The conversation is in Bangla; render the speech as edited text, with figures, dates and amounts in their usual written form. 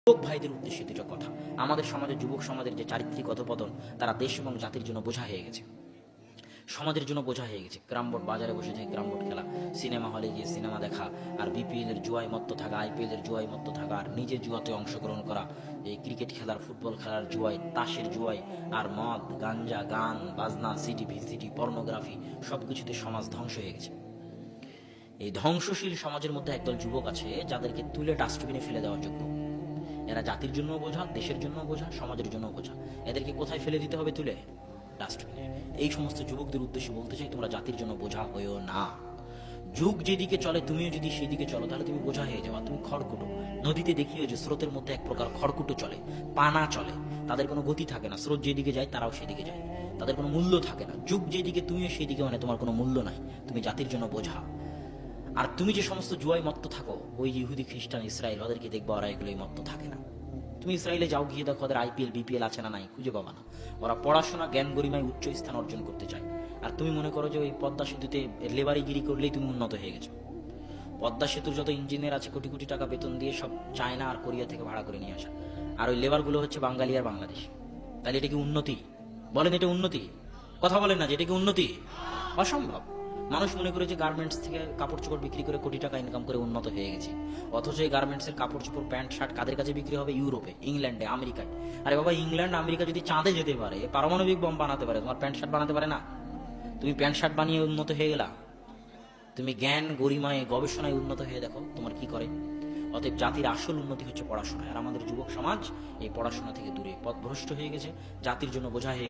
যুবক ভাইদের উদ্দেশ্যে দুটো কথা। আমাদের সমাজে যুবক সমাজের যে চারিত্রিক অধপতন, তারা দেশ এবং জাতির জন্য বোঝা হয়ে গেছে, সমাজের জন্য বোঝা হয়ে গেছে। ক্রামবোর্ড বাজারে বসে থেকে ক্রামবোর্ড খেলা, সিনেমা হলে গিয়ে সিনেমা দেখা, আর বিপিএল এর জুয়ায় মত্ত থাকা, আইপিএল এর জুয়ায় মত্ত থাকা, আর নিজে জুয়াতে অংশগ্রহণ করা, এই ক্রিকেট খেলার, ফুটবল খেলার জুয়ায়, তাসের জুয়ায়, আর মদ, গাঞ্জা, গান বাজনা, সিটি ভিসিটি, পর্নোগ্রাফি, সবকিছুতে সমাজ ধ্বংস হয়ে গেছে। এই ধ্বংসশীল সমাজের মধ্যে একদল যুবক আছে যাদেরকে তুলে ডাস্টবিনে ফেলে দেওয়ার যোগ্য। এরা জাতির জন্য বোঝা, দেশের জন্য বোঝা, সমাজের জন্য বোঝা। এদেরকে কোথায় ফেলে দিতে হবে? তুলে ডাস্টবিনে। এই সমস্ত যুবকদের উদ্দেশ্যে বলতে চাই, তোমরা জাতির জন্য বোঝা হয়েও না। যুগ যেদিকে চলে তুমিও যদি সেদিকে চলো, তাহলে তুমি বোঝা হয়ে যাওয়া। তুমি খড়কুটো। নদীতে দেখিও যে স্রোতের মধ্যে এক প্রকার খড়কুটো চলে, পানা চলে, তাদের কোনো গতি থাকে না। স্রোত যেদিকে যায় তারাও সেদিকে যায়, তাদের কোনো মূল্য থাকে না। যুগ যেদিকে তুমিও সেদিকে, মানে তোমার কোনো মূল্য নাই। তুমি জাতির জন্য বোঝা। আর তুমি যে সমস্ত জুয়ায় মত্ত থাকো, ওই ইহুদি, খ্রিস্টান, ইসরায়েল, ওদেরকে দেখবো ওরা এগুলোই মত্ত থাকে না। তুমি ইসরায়েলে যাও, গিয়ে দেখো ওদের আইপিএল বিপিএল আছে না নাই, খুঁজে পাবা না। ওরা পড়াশোনা, জ্ঞান, গরিমায় উচ্চ স্থান অর্জন করতে চায়। আর তুমি মনে করো যে ওই পদ্মা সেতুতে লেবারিগিরি করলেই তুমি উন্নত হয়ে গেছো। পদ্মা সেতুর যত ইঞ্জিনিয়ার আছে কোটি কোটি টাকা বেতন দিয়ে সব চায়না আর কোরিয়া থেকে ভাড়া করে নিয়ে আসা, আর ওই লেবারগুলো হচ্ছে বাঙালি আর বাংলাদেশ। তাহলে এটা কি উন্নতি? বলেন এটা উন্নতি? কথা বলেন না যে এটা কি উন্নতি? অসম্ভব। মানুষ মনে করে যে গার্মেন্টস থেকে কাপড় চোপড় বিক্রি করে কোটি টাকা ইনকাম করে উন্নত হয়ে গেছে। অথচ এই গার্মেন্টসের কাপড় চোপড়, প্যান্ট শার্ট কাদের কাছে বিক্রি হবে? ইউরোপে, ইংল্যান্ডে, আমেরিকায়। আরে বাবা, ইংল্যান্ড আমেরিকা যদি চাঁদে যেতে পারে, পারমাণবিক বম বানাতে পারে, তোমার প্যান্ট শার্ট বানাতে পারে না? তুমি প্যান্ট শার্ট বানিয়ে উন্নত হয়ে গেলা? তুমি জ্ঞান, গরিমায়, গবেষণায় উন্নত হয়ে দেখো তোমার কি করে। অতএব জাতির আসল উন্নতি হচ্ছে পড়াশোনা। আর আমাদের যুবক সমাজ এই পড়াশোনা থেকে দূরে পথভ্রষ্ট হয়ে গেছে, জাতির জন্য বোঝা হয়ে